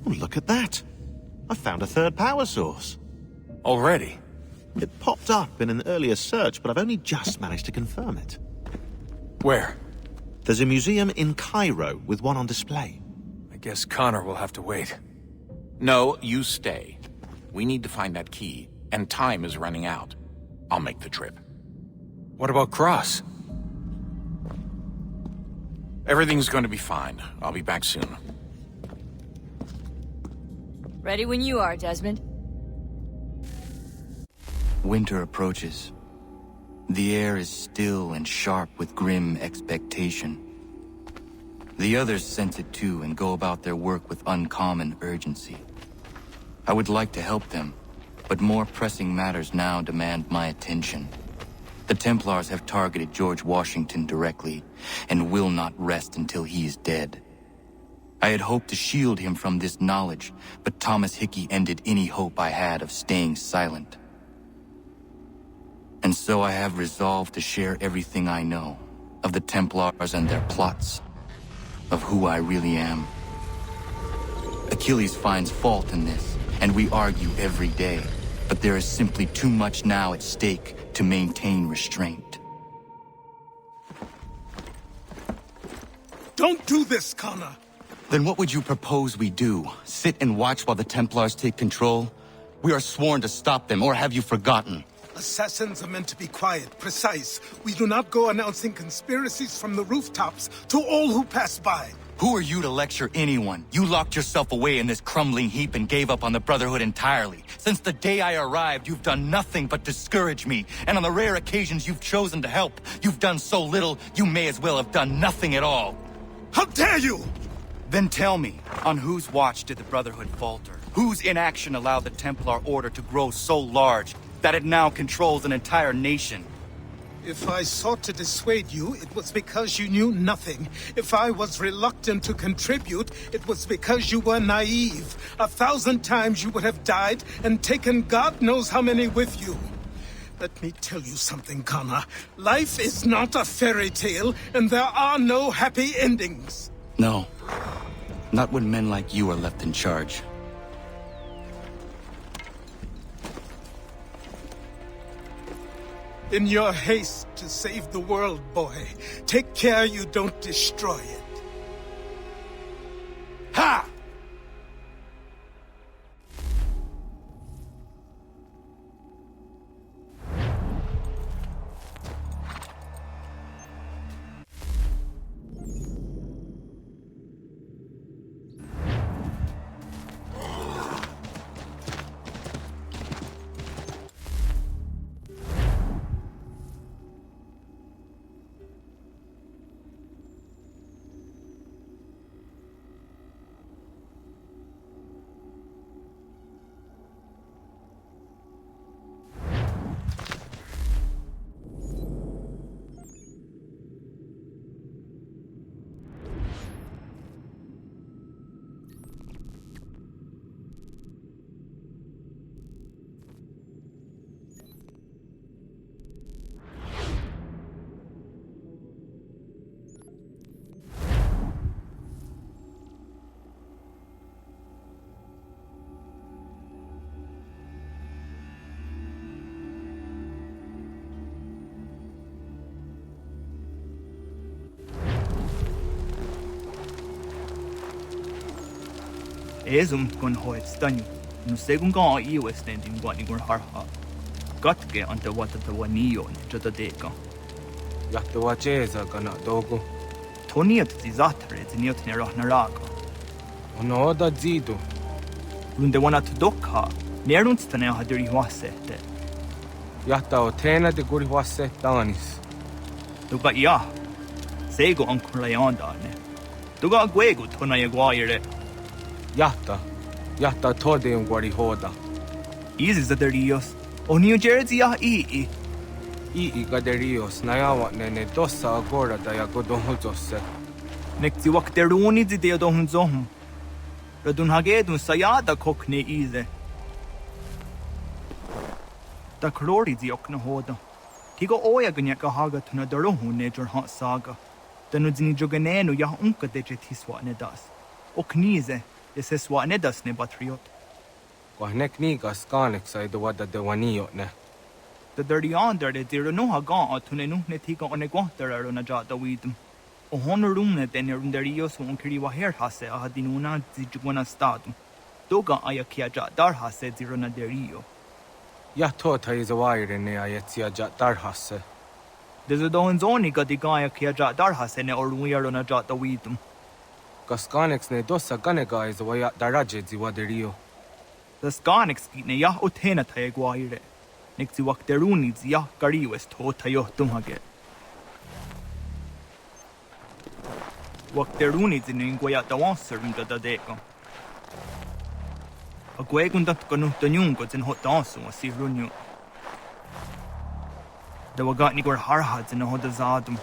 Oh, look at that. I found a third power source. Already? It popped up in an earlier search, but I've only just managed to confirm it. Where? There's a museum in Cairo with one on display. I guess Connor will have to wait. No, you stay. We need to find that key, and time is running out. I'll make the trip. What about Cross? Everything's going to be fine. I'll be back soon. Ready when you are, Desmond. Winter approaches. The air is still and sharp with grim expectation. The others sense it too and go about their work with uncommon urgency. I would like to help them, but more pressing matters now demand my attention. The Templars have targeted George Washington directly, and will not rest until he is dead. I had hoped to shield him from this knowledge, but Thomas Hickey ended any hope I had of staying silent. And so I have resolved to share everything I know, of the Templars and their plots, of who I really am. Achilles finds fault in this, and we argue every day, but there is simply too much now at stake to maintain restraint. Don't do this, Connor! Then what would you propose we do? Sit and watch while the Templars take control? We are sworn to stop them, or have you forgotten? Assassins are meant to be quiet, precise. We do not go announcing conspiracies from the rooftops to all who pass by. Who are you to lecture anyone? You locked yourself away in this crumbling heap and gave up on the Brotherhood entirely. Since the day I arrived, you've done nothing but discourage me. And on the rare occasions you've chosen to help, you've done so little, you may as well have done nothing at all. How dare you! Then tell me, on whose watch did the Brotherhood falter? Whose inaction allowed the Templar Order to grow so large that it now controls an entire nation? If I sought to dissuade you, it was because you knew nothing. If I was reluctant to contribute, it was because you were naive. 1,000 times you would have died and taken God knows how many with you. Let me tell you something, Connor. Life is not a fairy tale, and there are no happy endings. No. Not when men like you are left in charge. In your haste to save the world, boy, take care you don't destroy it. Ha! Ezum gun hoit stanyu. Nu segun ga iu standing gwani gun harha. Gatge anta wata the wanio jota deka. Yakta wacheza kana dogo. Toniat zizatre ziniot nera naraga. Ono da zido. Unde wana tudokha. Nerunts tane hadiri wasete. Yakta o tena de guri wasse tanis. Duga ya. Sego ankula yanda ne. Duga gwego tona yagwaire. Yakta tode un guari hoda. Easy zaderios. O New Jersey ya ii. Ii gaderios nayawa nene dosa agora da yagodonhuzose. Nekti wakteruni zideo dohunzohum. Radun hagedun sayada kokne ize. Da krori ziokna hoda. Tigo oya ganyaka haga tuna darohu nejor hot saga. Danu zini joganenu ya unka deje tiswa ne das. O knize. Det se swa ne das ne batriot. Kwa nek ni ka skanek sa ido wada de waniyo ne. The dirty on there de no ha ga atune nu ne tika one gwater aro na ja da widum. O honor room ne den er der yo so onkri wa her hase a hadinuna zijwana stadum. Doga aya kia ja dar hase zirona derio. Ya to ta is a wire ne ayetsia ja dar hasse. There's a don zoni ga digaya kia ja dar hase ne or we are na ja da widum. Ka skanek ne dosa gane ga is a waya daraje zi waderio. The skanix ne ya otena ta egwaire. Nixi wak deruni zi ya gari west ho ta yo tumhage. Wak deruni zi ne ngwaya da wanser nga da deko. A gwegun dat kanu da nyungo zin hot dansu a si runyu. Da wagat ni gwar harhad zin a hoda zadum.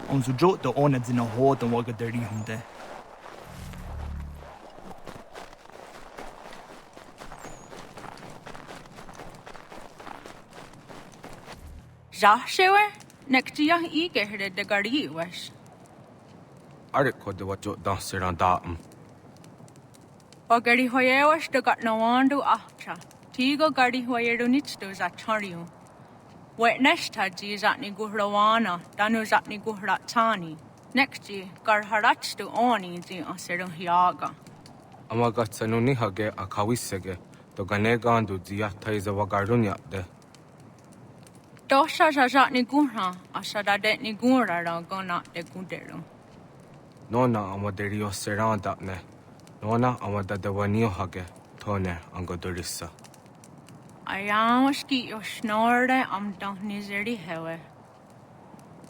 On su jot da ona zin a hoda waga deri hunde. Zashewe, nektia ige hede de gari wesh. Arik ko de wajo danser an daam. O gari hoyewash de gat nawandu ahcha. Tigo gari hoyeru nichtu za chariu. Wet neshta ji zatni guhrawana, danu zatni guhratani. Nekji gar harachtu oni ji aseru hiaga. Ama gatsanu ni hage a kawisege to gane gandu zia ta is a wagarunya de. Dosha zatni guhra, asada detni gura ra gona de guderu. Nona ama derio seranda ne. Nona ama da de waniyo hage tone angodorissa. Ayawaski yo snorre am dahni zeri hewe.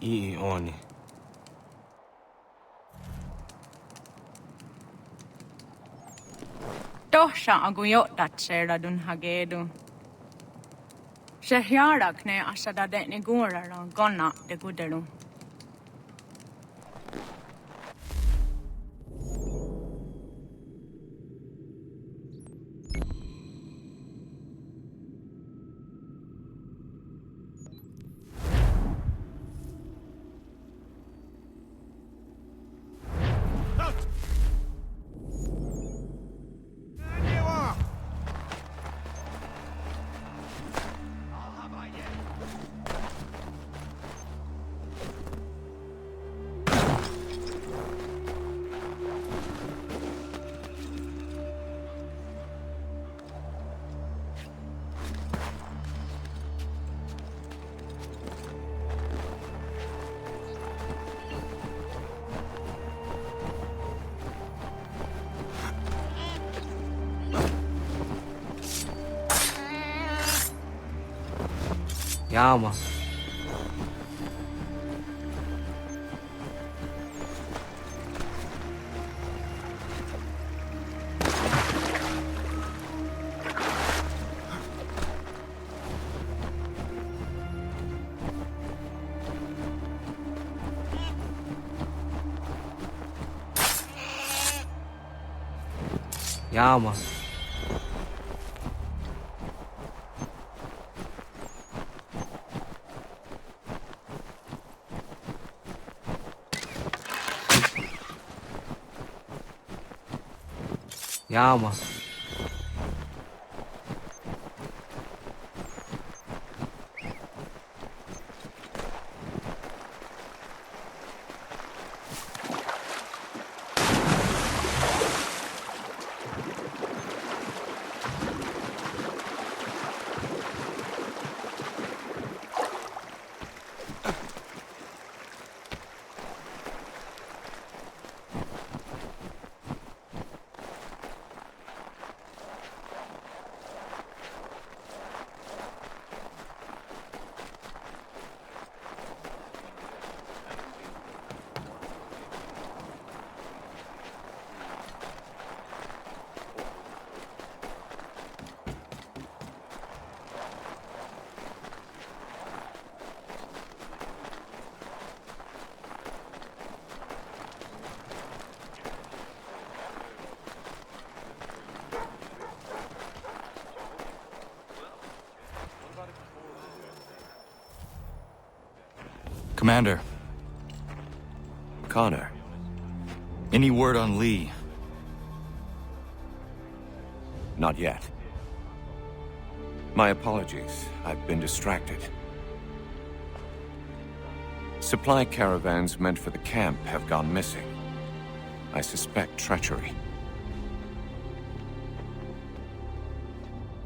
I oni. Dosha aguyot dat sera dun hagedu. Shehyarak ne asada detni gura ra gona de guderu. Yama. Yama. Yama. Commander. Connor. Any word on Lee? Not yet. My apologies. I've been distracted. Supply caravans meant for the camp have gone missing. I suspect treachery.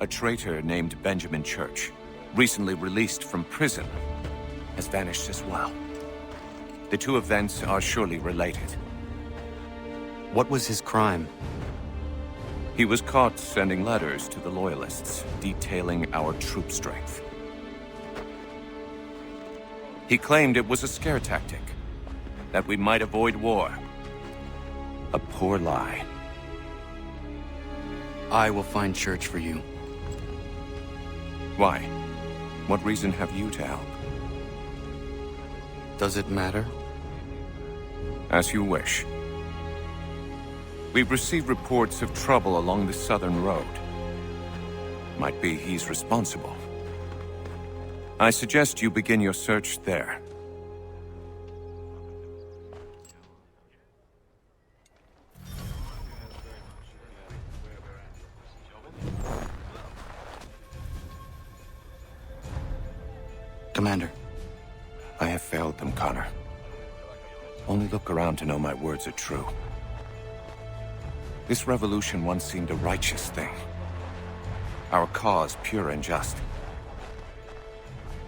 A traitor named Benjamin Church, recently released from prison, has vanished as well. The two events are surely related. What was his crime? He was caught sending letters to the Loyalists, detailing our troop strength. He claimed it was a scare tactic, that we might avoid war. A poor lie. I will find Church for you. Why? What reason have you to help? Does it matter? As you wish. We've received reports of trouble along the southern road. Might be he's responsible. I suggest you begin your search there. Commander. I have failed them, Connor. Only look around to know my words are true. This revolution once seemed a righteous thing. Our cause pure and just.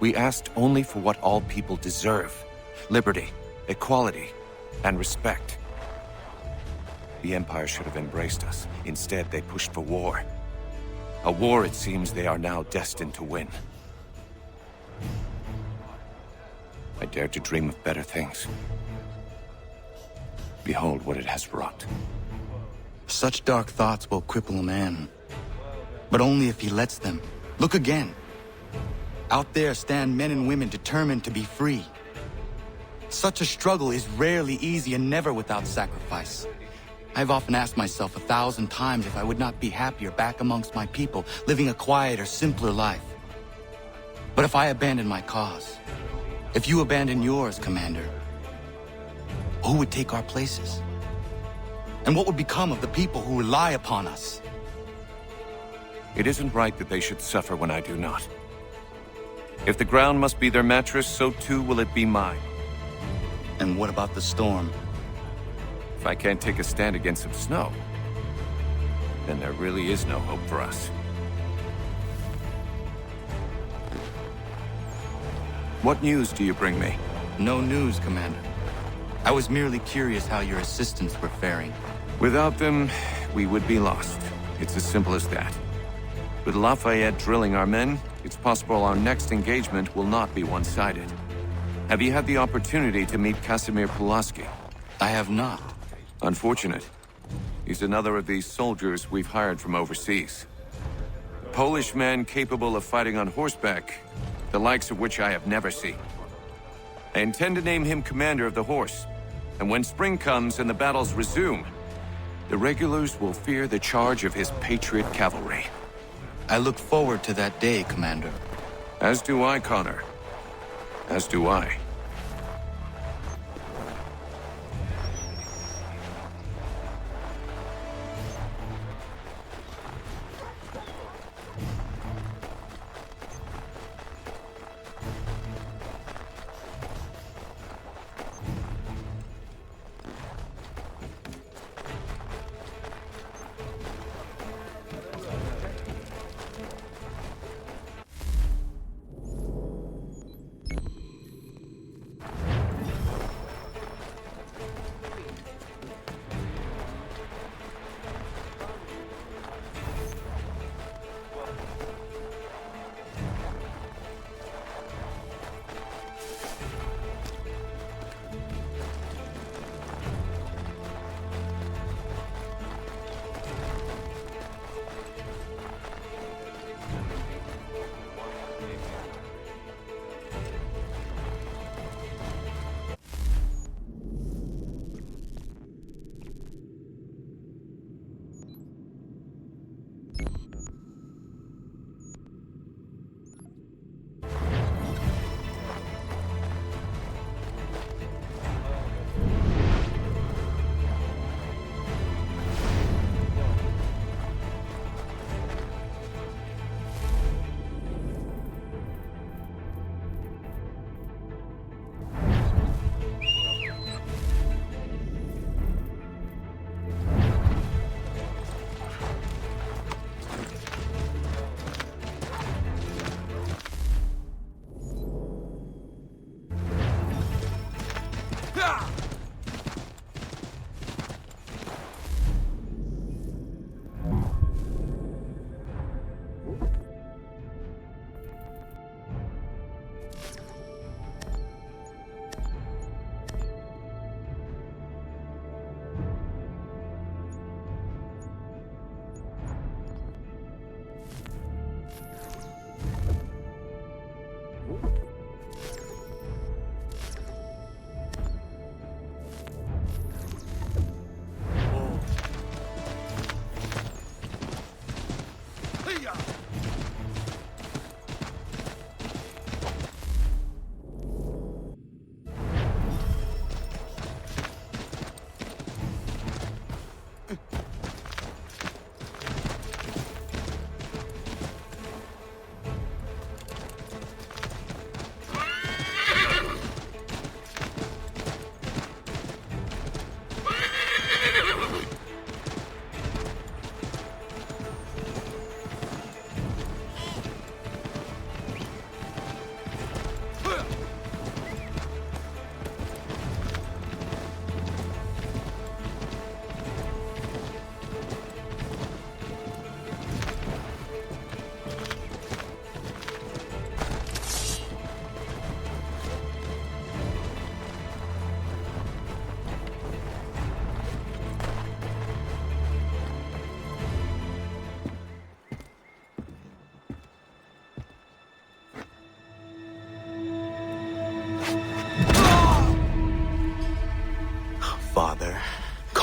We asked only for what all people deserve. Liberty, equality, and respect. The Empire should have embraced us. Instead, they pushed for war. A war, it seems, they are now destined to win. I dared to dream of better things. Behold what it has wrought. Such dark thoughts will cripple a man. But only if he lets them. Look again. Out there stand men and women determined to be free. Such a struggle is rarely easy and never without sacrifice. I've often asked myself 1,000 times if I would not be happier back amongst my people, living a quieter, simpler life. But if I abandon my cause, if you abandon yours, Commander, who would take our places? And what would become of the people who rely upon us? It isn't right that they should suffer when I do not. If the ground must be their mattress, so too will it be mine. And what about the storm? If I can't take a stand against some snow, then there really is no hope for us. What news do you bring me? No news, Commander. I was merely curious how your assistants were faring. Without them, we would be lost. It's as simple as that. With Lafayette drilling our men, it's possible our next engagement will not be one-sided. Have you had the opportunity to meet Casimir Pulaski? I have not. Unfortunate. He's another of these soldiers we've hired from overseas. A Polish man capable of fighting on horseback, the likes of which I have never seen. I intend to name him commander of the horse, and when spring comes and the battles resume, the regulars will fear the charge of his patriot cavalry. I look forward to that day, Commander. As do I, Connor. As do I.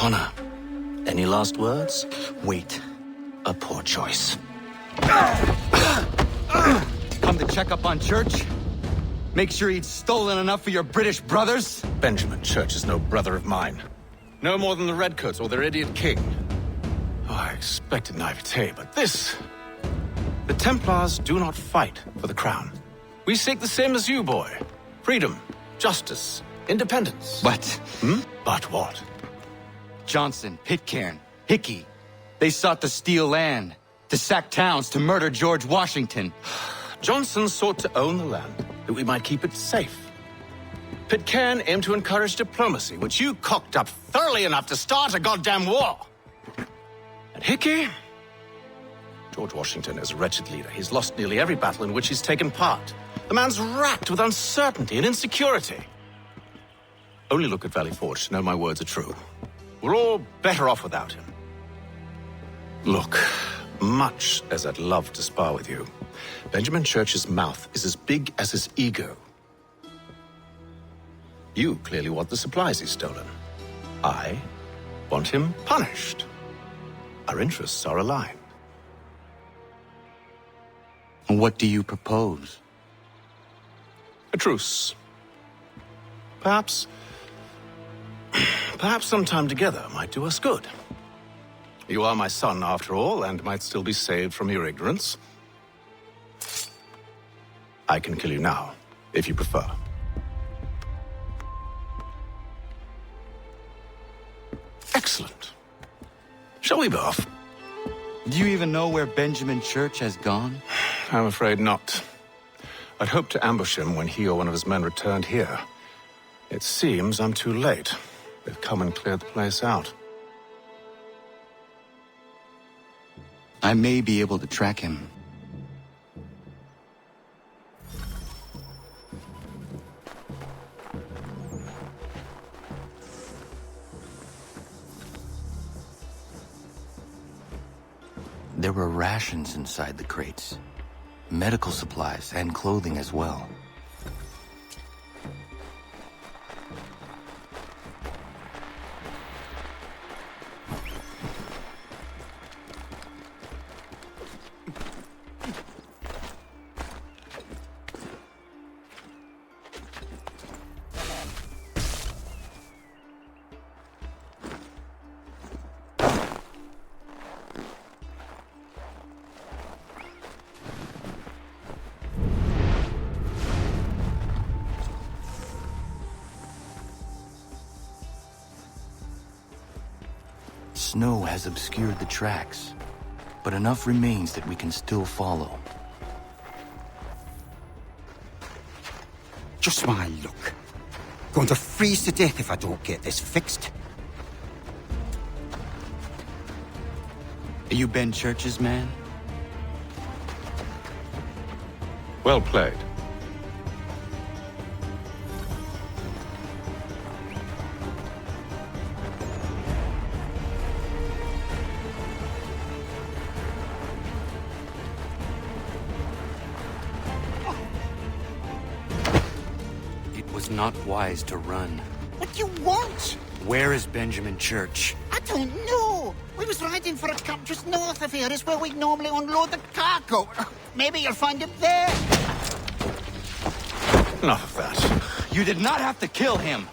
Connor, any last words? Wait. A poor choice. Come to check up on Church? Make sure he'd stolen enough for your British brothers? Benjamin Church is no brother of mine. No more than the Redcoats or their idiot king. Oh, I expected naivete, but this... The Templars do not fight for the crown. We seek the same as you, boy. Freedom, justice, independence. But... But what? Johnson, Pitcairn, Hickey. They sought to steal land, to sack towns, to murder George Washington. Johnson sought to own the land, that we might keep it safe. Pitcairn aimed to encourage diplomacy, which you cocked up thoroughly enough to start a goddamn war. And Hickey? George Washington is a wretched leader. He's lost nearly every battle in which he's taken part. The man's racked with uncertainty and insecurity. Only look at Valley Forge to know my words are true. We're all better off without him. Look, much as I'd love to spar with you, Benjamin Church's mouth is as big as his ego. You clearly want the supplies he's stolen. I want him punished. Our interests are aligned. What do you propose? A truce. Perhaps some time together might do us good. You are my son, after all, and might still be saved from your ignorance. I can kill you now, if you prefer. Excellent. Shall we be off? Do you even know where Benjamin Church has gone? I'm afraid not. I'd hoped to ambush him when he or one of his men returned here. It seems I'm too late. They've come and cleared the place out. I may be able to track him. There were rations inside the crates. Medical supplies and clothing as well. Snow has obscured the tracks, but enough remains that we can still follow. Just my luck. Going to freeze to death if I don't get this fixed. Are you Ben Church's man? Well played. Not wise to run. What do you want? Where is Benjamin Church? I don't know. We was riding for a camp just north of here. Is where we'd normally unload the cargo. Maybe you'll find him there. Enough of that. You did not have to kill him.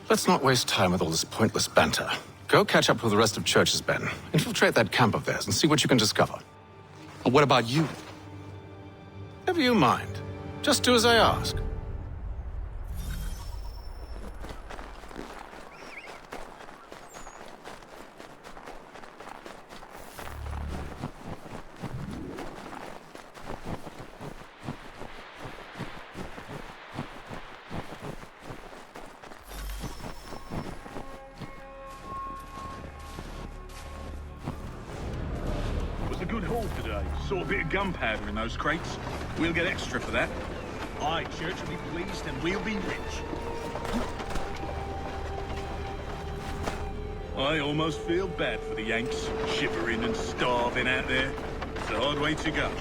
Let's not waste time with all this pointless banter. Go catch up with the rest of Church's men. Infiltrate that camp of theirs and see what you can discover. What about you? Never you mind. Just do as I ask. Saw a bit of gunpowder in those crates. We'll get extra for that. Aye, Church will be pleased and we'll be rich. I almost feel bad for the Yanks, shivering and starving out there. It's a hard way to go.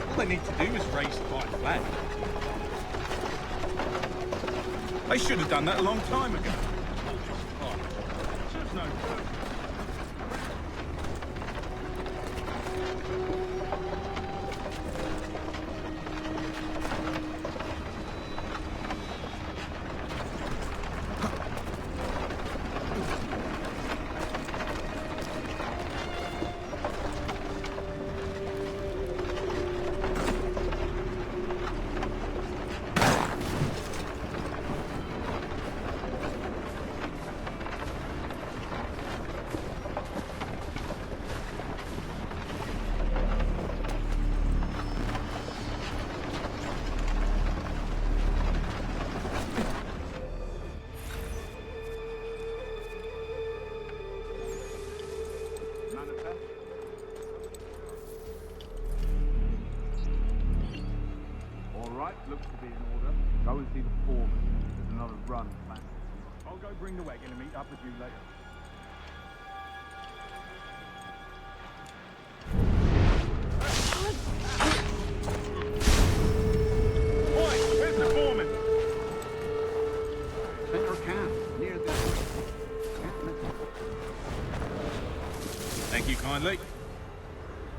All they need to do is raise the white flag. They should have done that a long time ago. no. Looks to be in order. Go and see the foreman. There's another run planned. I'll go bring the wagon and meet up with you later. Oi, where's the foreman? Center camp, near the... Thank you kindly.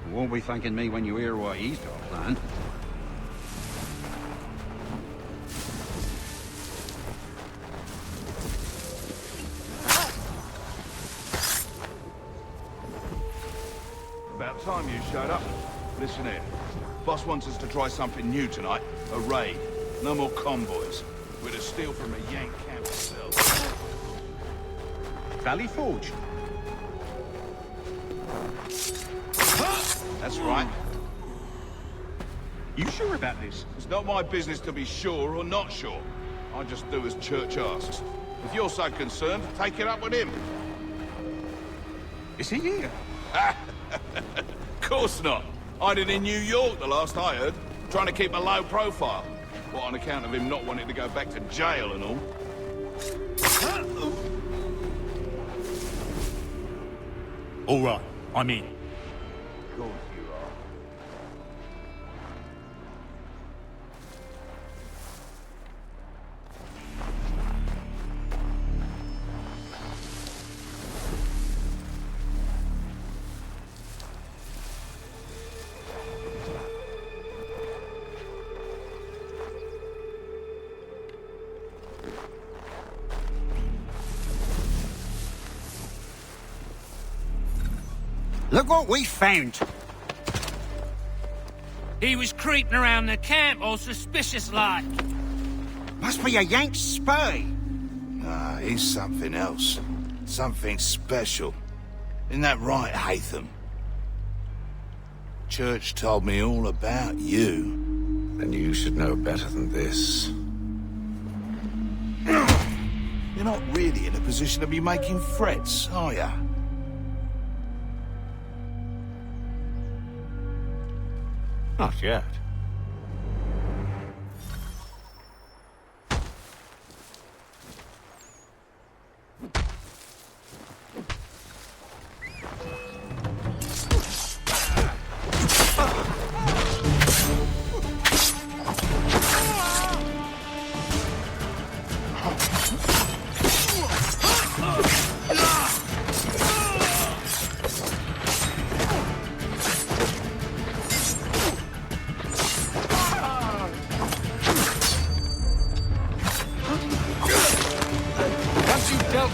You won't be thanking me when you hear what he's got planned. About time you showed up. Listen here. Boss wants us to try something new tonight. A raid. No more convoys. We're to steal from a Yank camp ourselves. Valley Forge. That's right. You sure about this? It's not my business to be sure or not sure. I just do as Church asks. If you're so concerned, take it up with him. Is he here? Course not. Hiding in New York, the last I heard. Trying to keep a low profile. What, on account of him not wanting to go back to jail and all? All right, I'm in. Of course you are. Look what we found. He was creeping around the camp all suspicious-like. Must be a Yank spy. Ah, he's something else. Something special. Isn't that right, Hatham? Church told me all about you. Then you should know better than this. You're not really in a position to be making threats, are you? Not yet.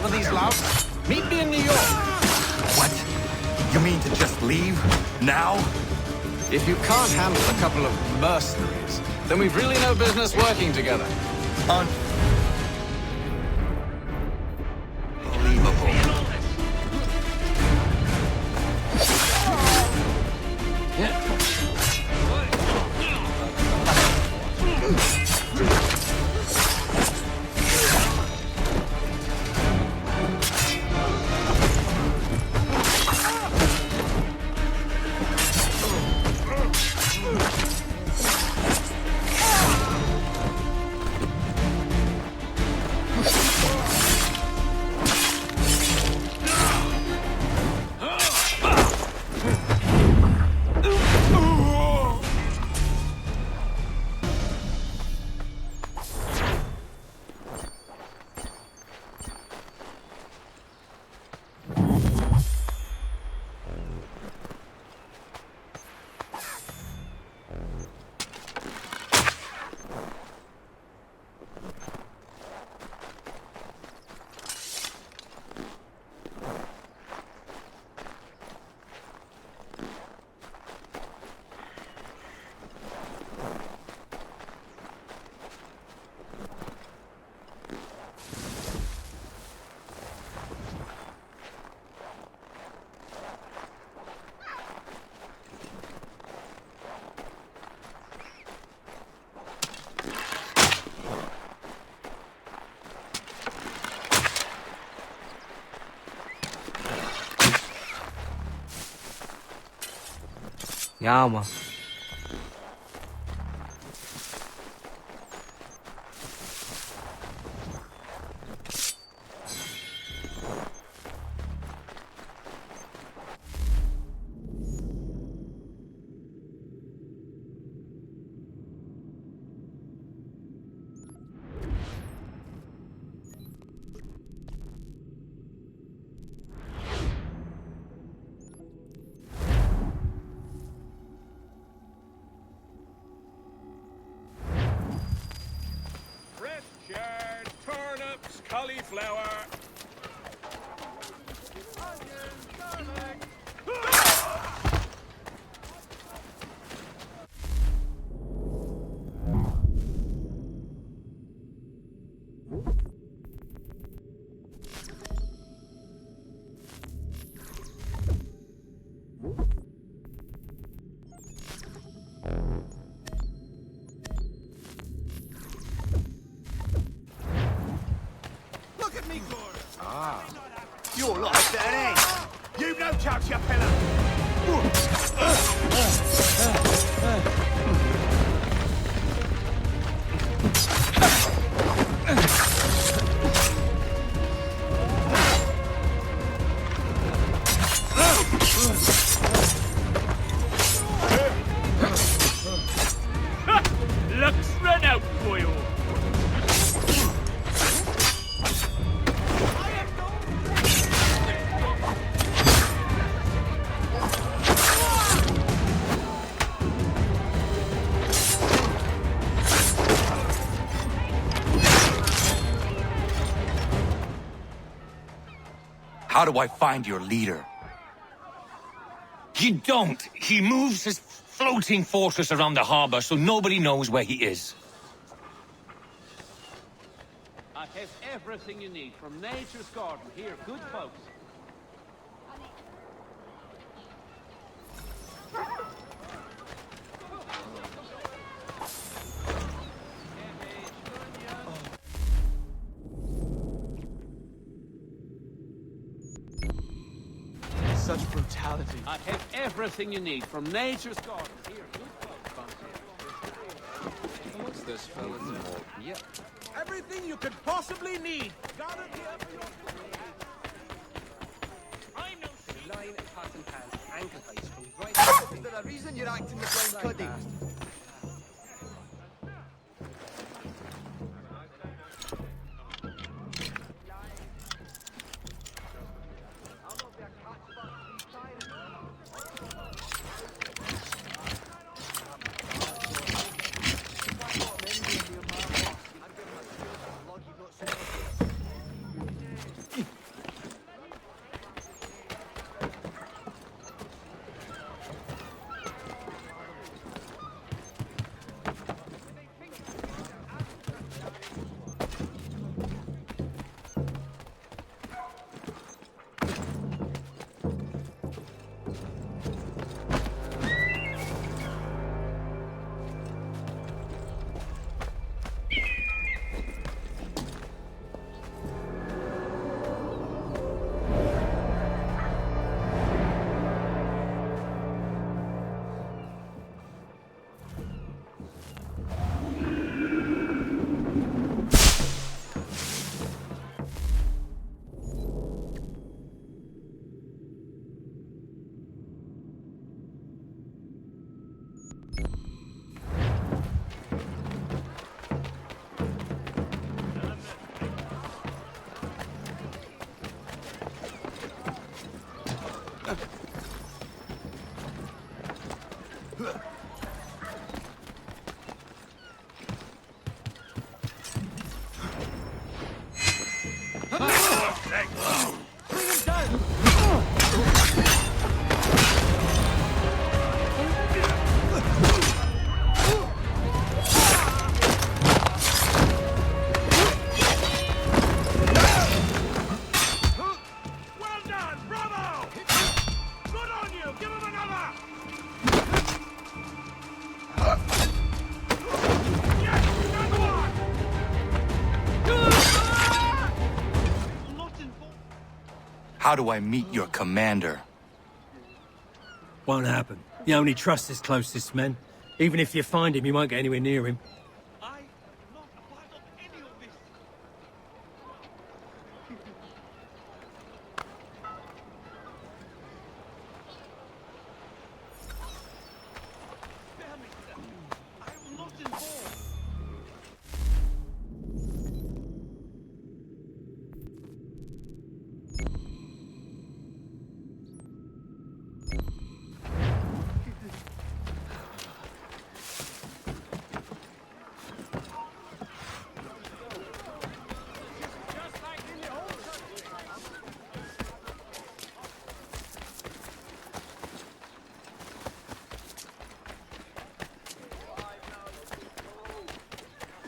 With these louts, meet me in New York. What? You mean to just leave? Now? If you can't handle a couple of mercenaries, then we've really no business working together. Unbelievable. Yama. Fresh chard, turnips, cauliflower. Look at me, Gloria. Ah. You're like that, eh? You no touch your pillar. Luck's run out for you. How do I find your leader? You don't. He moves his floating fortress around the harbor so nobody knows where he is. I have everything you need from nature's garden here, good folks. Such brutality. I have everything you need from nature's garden here, good folks. What's this fella's fault? Yep. Everything you could possibly need. Gathered here for your... I'm no Line, cotton pants, ankle heights from right... Is there a reason you're acting the blind cuddy? How do I meet your commander? Won't happen. You only trust his closest men. Even if you find him, you won't get anywhere near him.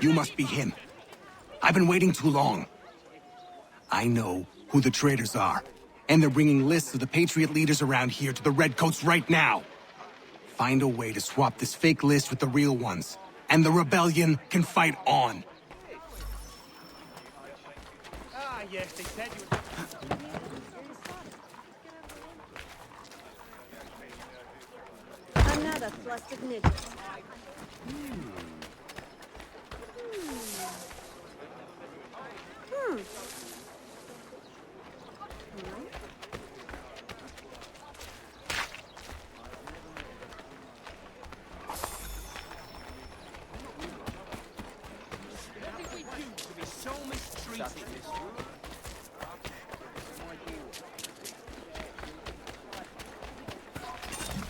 You must be him. I've been waiting too long. I know who the traitors are, and they're bringing lists of the Patriot leaders around here to the Redcoats right now. Find a way to swap this fake list with the real ones, and the rebellion can fight on. Ah, yes, they said you Another flustered midget.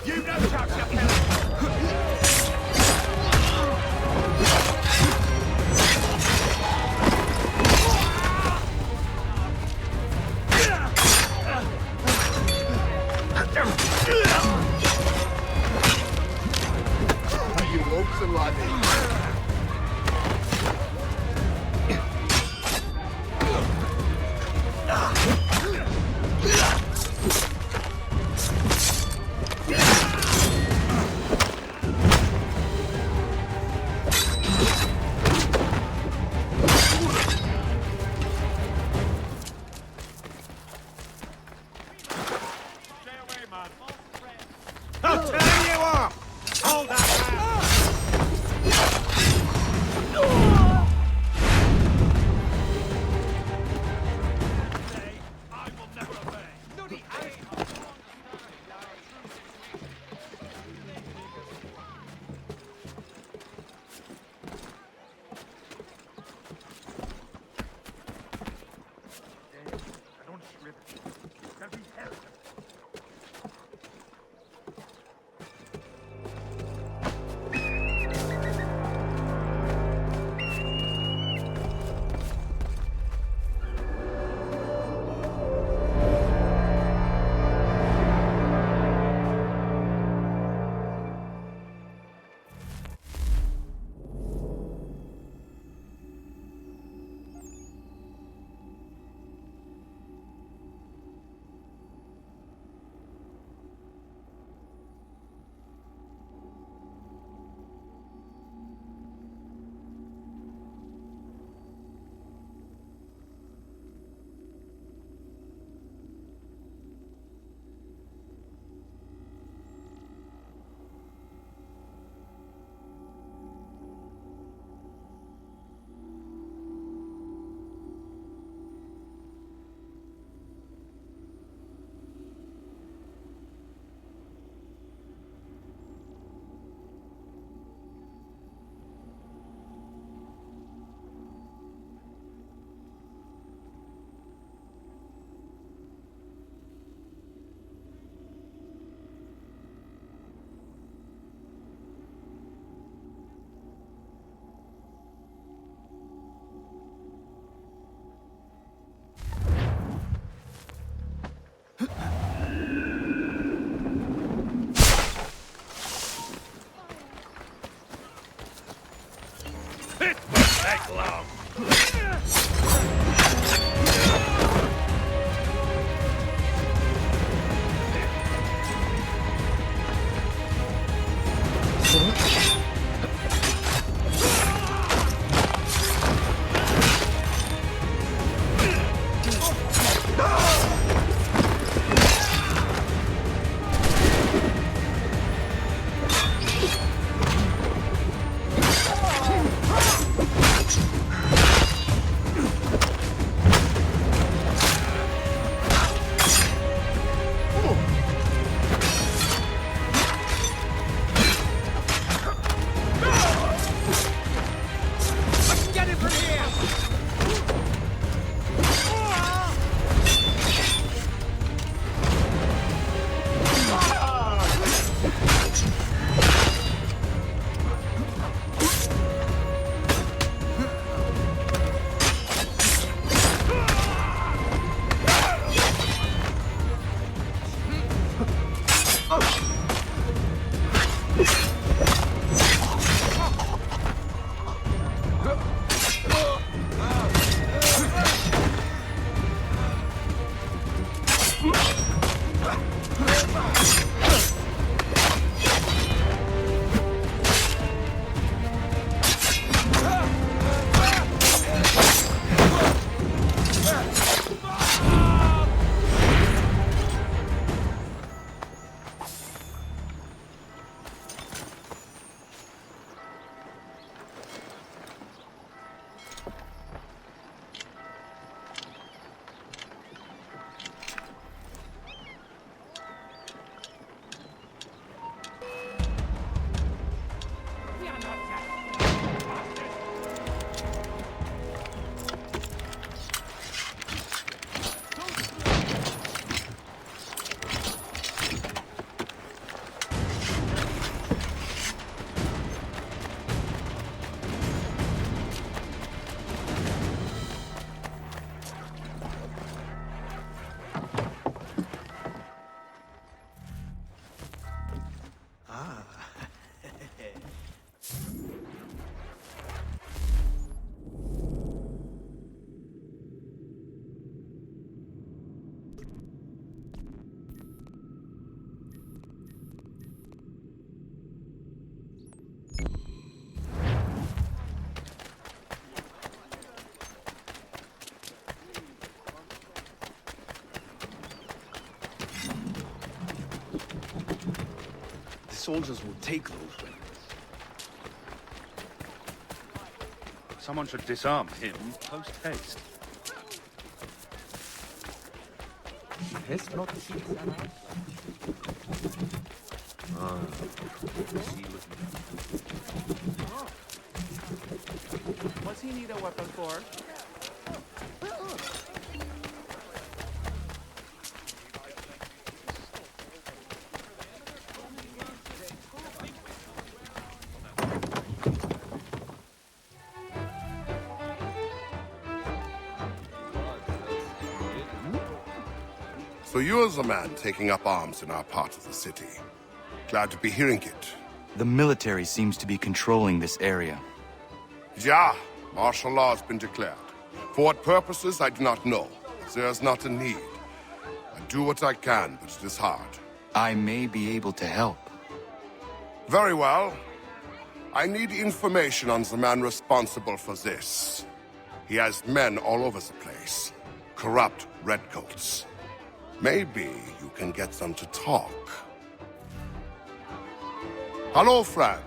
You know Chuck, You lonesome like me. I'll turn you off! Hold that The soldiers will take those weapons. Someone should disarm him post-haste. What's he need a weapon for? So you're the man taking up arms in our part of the city. Glad to be hearing it. The military seems to be controlling this area. Yeah, martial law has been declared. For what purposes, I do not know. There's not a need. I do what I can, but it is hard. I may be able to help. Very well. I need information on the man responsible for this. He has men all over the place. Corrupt redcoats. Maybe you can get them to talk. Hello, friend.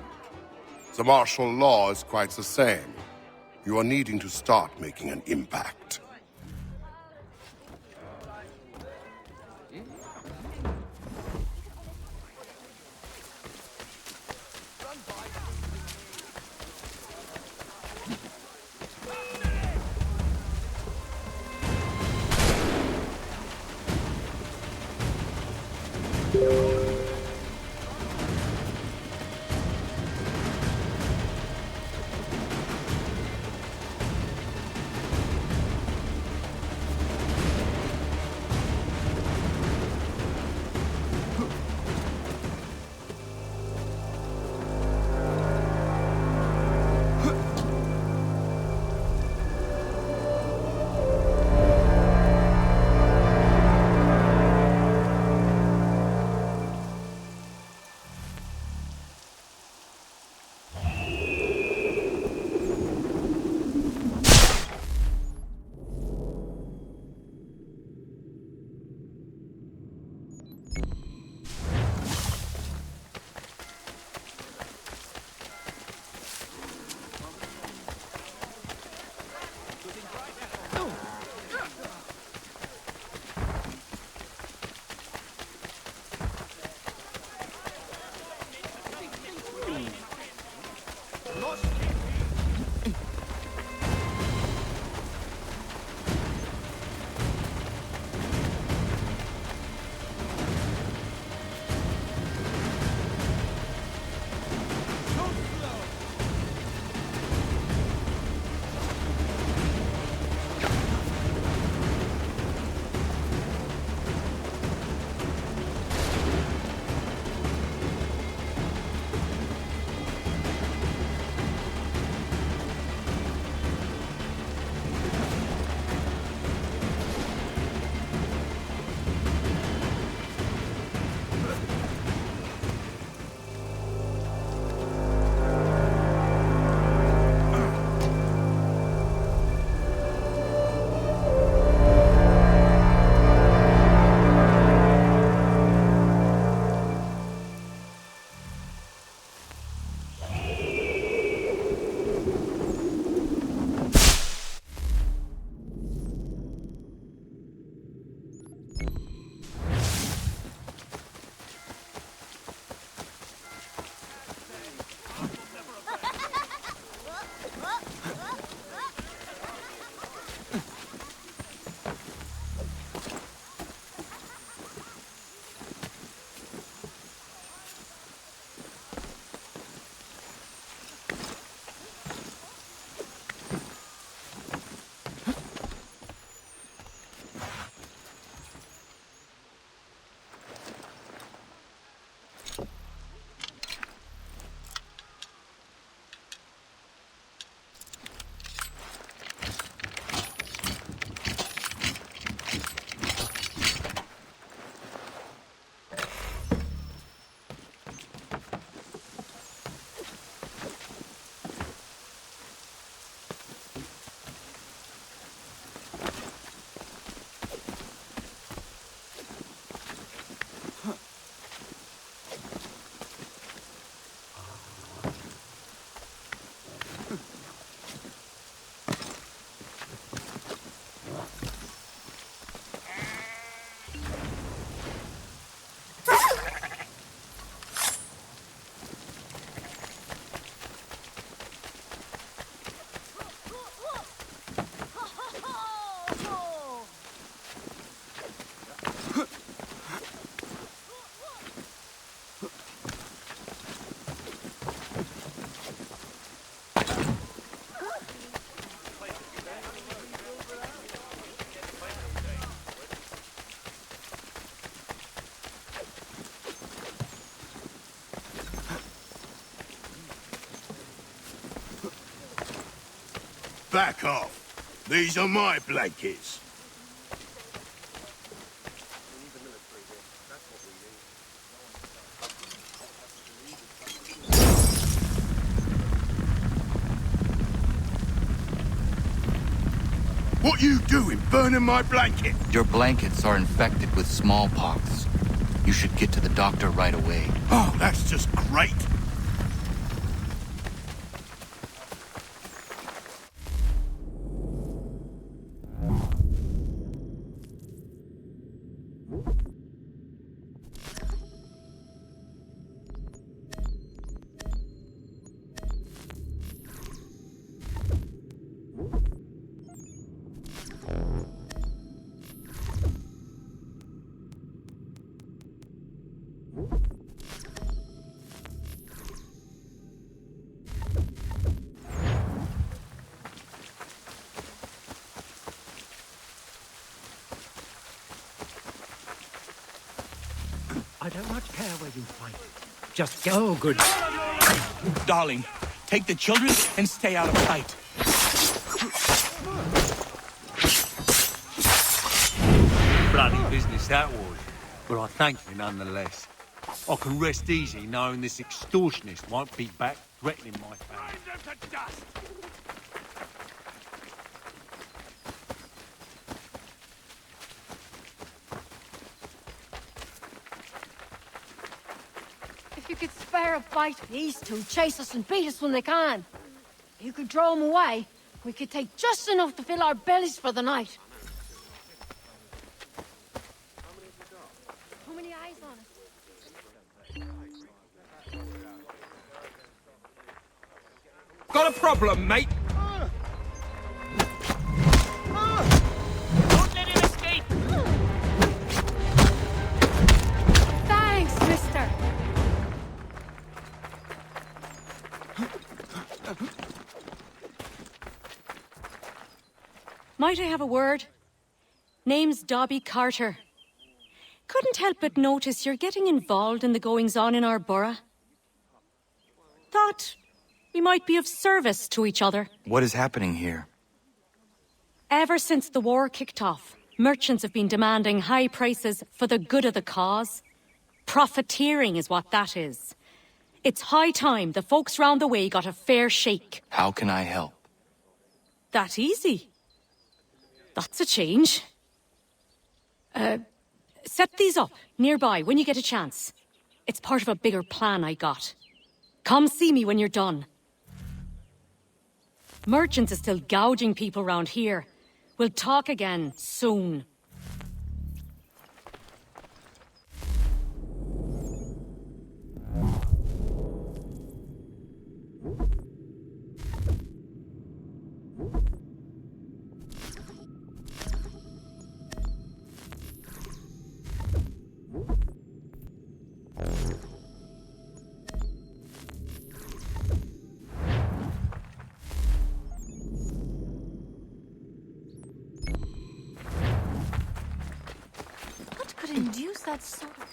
The martial law is quite the same. You are needing to start making an impact. back off. These are my blankets. What you doing, burning my blanket? Your blankets are infected with smallpox. You should get to the doctor right away. Oh, that's just great. I don't much care where you fight. Just get... Oh, good. Darling, take the children and stay out of sight. Bloody business that was, but I thank you nonetheless. I can rest easy knowing this extortionist won't be back threatening my family. If you could spare a bite, these two chase us and beat us when they can. You could draw them away. We could take just enough to fill our bellies for the night. How many eyes on us? Got a problem, mate? Don't let him escape! Thanks, mister. Might I have a word? Name's Dobby Carter. Couldn't help but notice you're getting involved in the goings-on in our borough. Thought we might be of service to each other. What is happening here? Ever since the war kicked off, merchants have been demanding high prices for the good of the cause. Profiteering is what that is. It's high time the folks round the way got a fair shake. How can I help? That easy. That's a change. Set these up nearby when you get a chance. It's part of a bigger plan I got. Come see me when you're done. Merchants are still gouging people round here. We'll talk again soon. Could induce that sort of...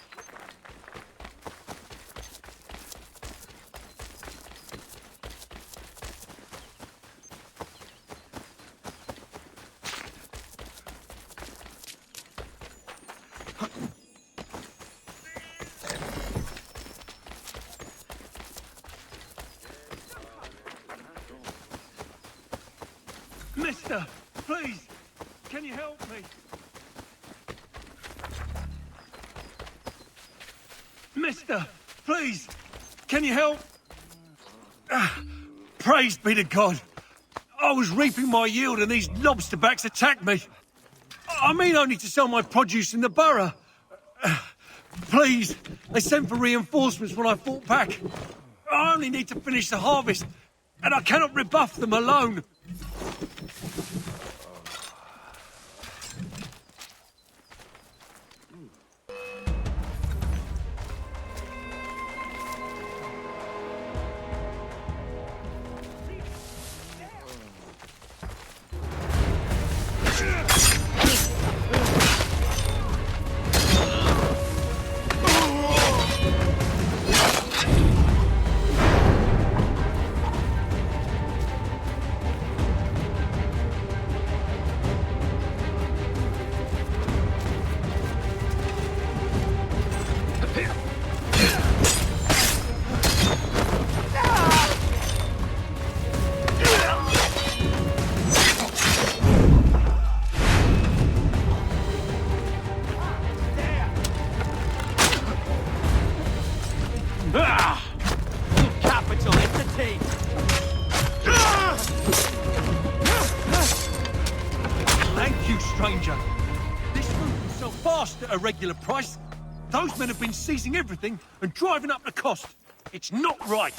Mister, please, can you help me? Mister, please, can you help? Praise be to God. I was reaping my yield and these lobsterbacks attacked me. I mean only to sell my produce in the borough. Please, they sent for reinforcements when I fought back. I only need to finish the harvest, and I cannot rebuff them alone. sell fast at a regular price. Those men have been seizing everything and driving up the cost. It's not right.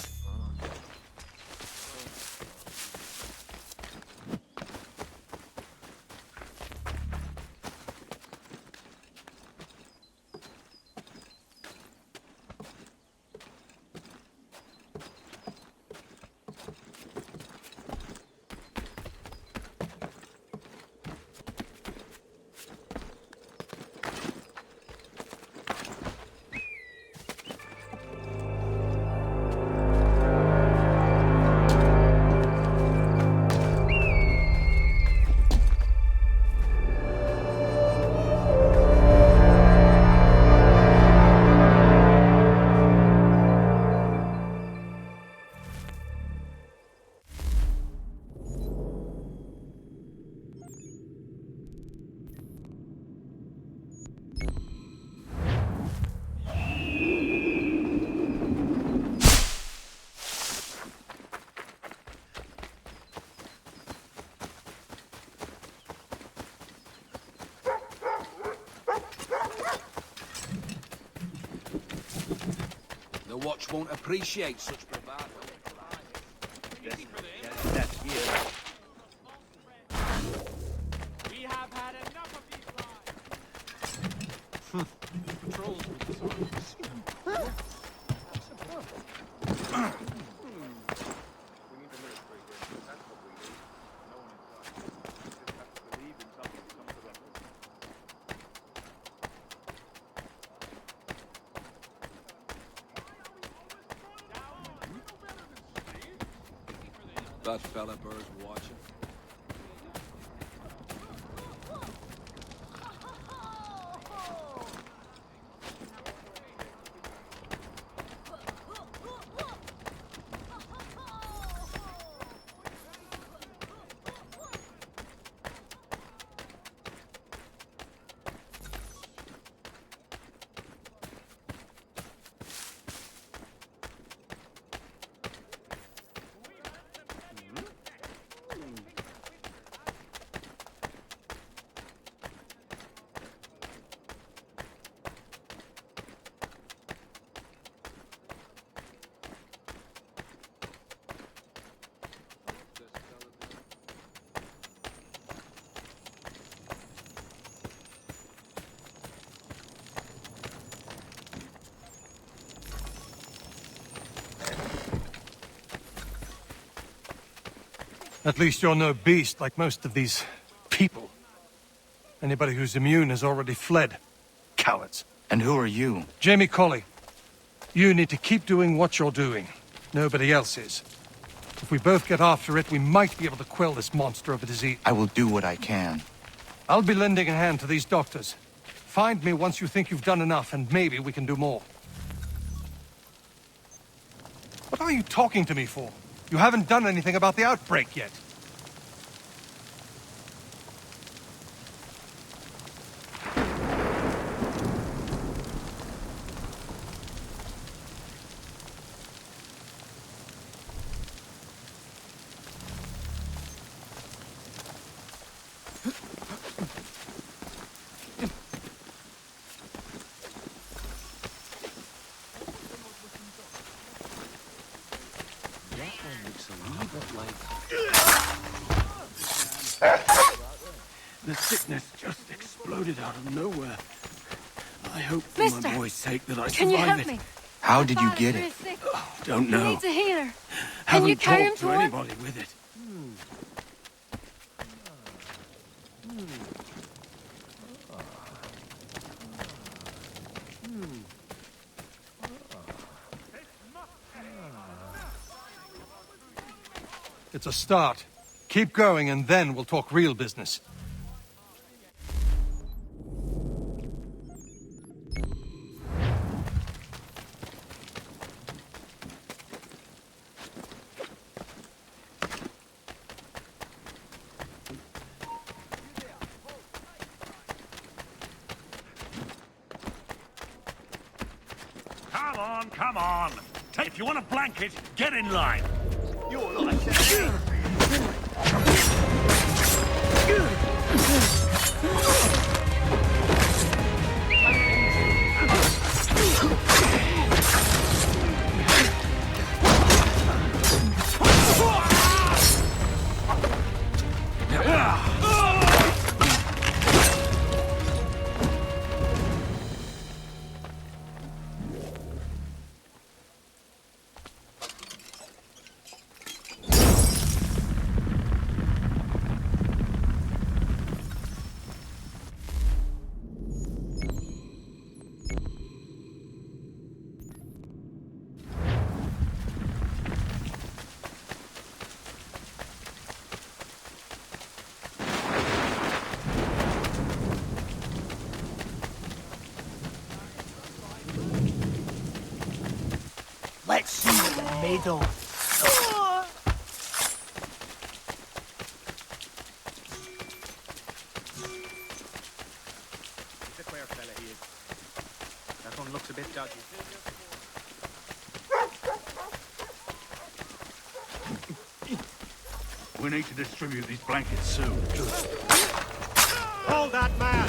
The watch won't appreciate such bravado. That's here. We have had enough of these lies. Patrols That fella Burr's watching. At least you're no beast like most of these people. Anybody who's immune has already fled. Cowards. And who are you? Jamie Colley. You need to keep doing what you're doing. Nobody else is. If we both get after it, we might be able to quell this monster of a disease. I will do what I can. I'll be lending a hand to these doctors. Find me once you think you've done enough, and maybe we can do more. What are you talking to me for? You haven't done anything about the outbreak yet. The sickness just exploded out of nowhere. I hope for Mister, my boy's sake that I can you survive help it. me? How did you get it? Don't He know. needs a healer. Can Haven't you carry him talked to to work? anybody with it. It's a start. Keep going, and then we'll talk real business. Come on, come on. If you want a blanket, get in line. You're like that. Let's see what they're made of. He's a queer fella, he is. That one looks a bit dodgy. We need to distribute these blankets soon. Hold that man!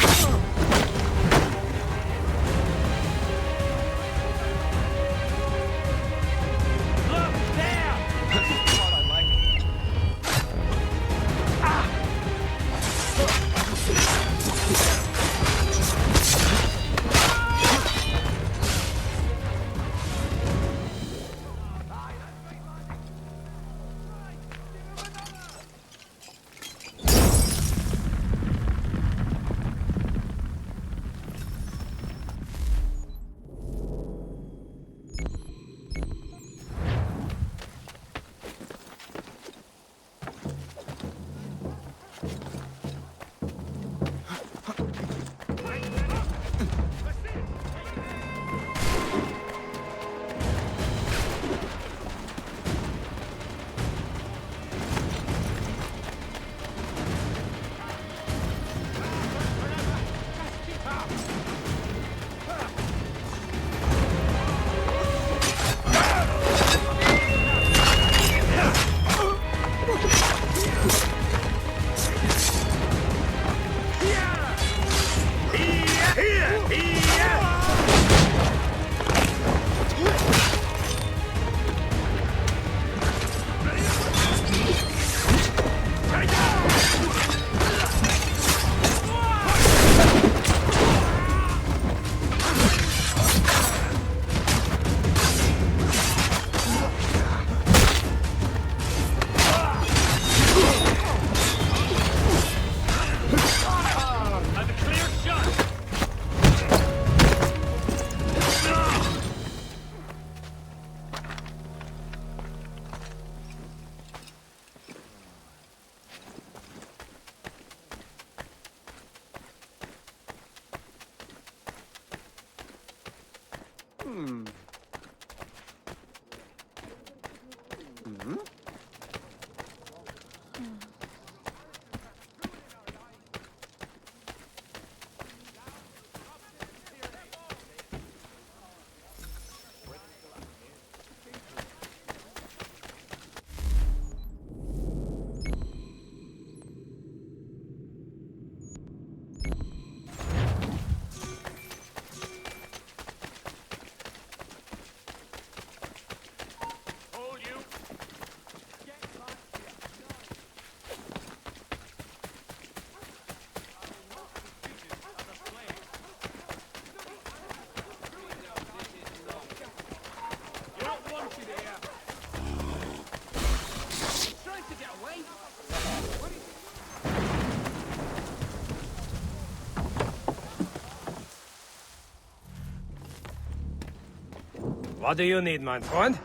What do you need, my friend?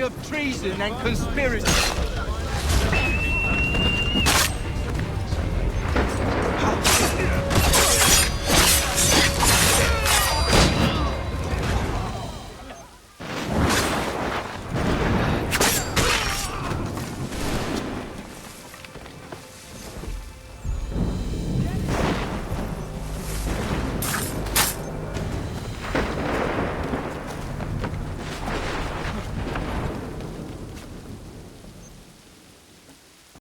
of treason and conspiracy.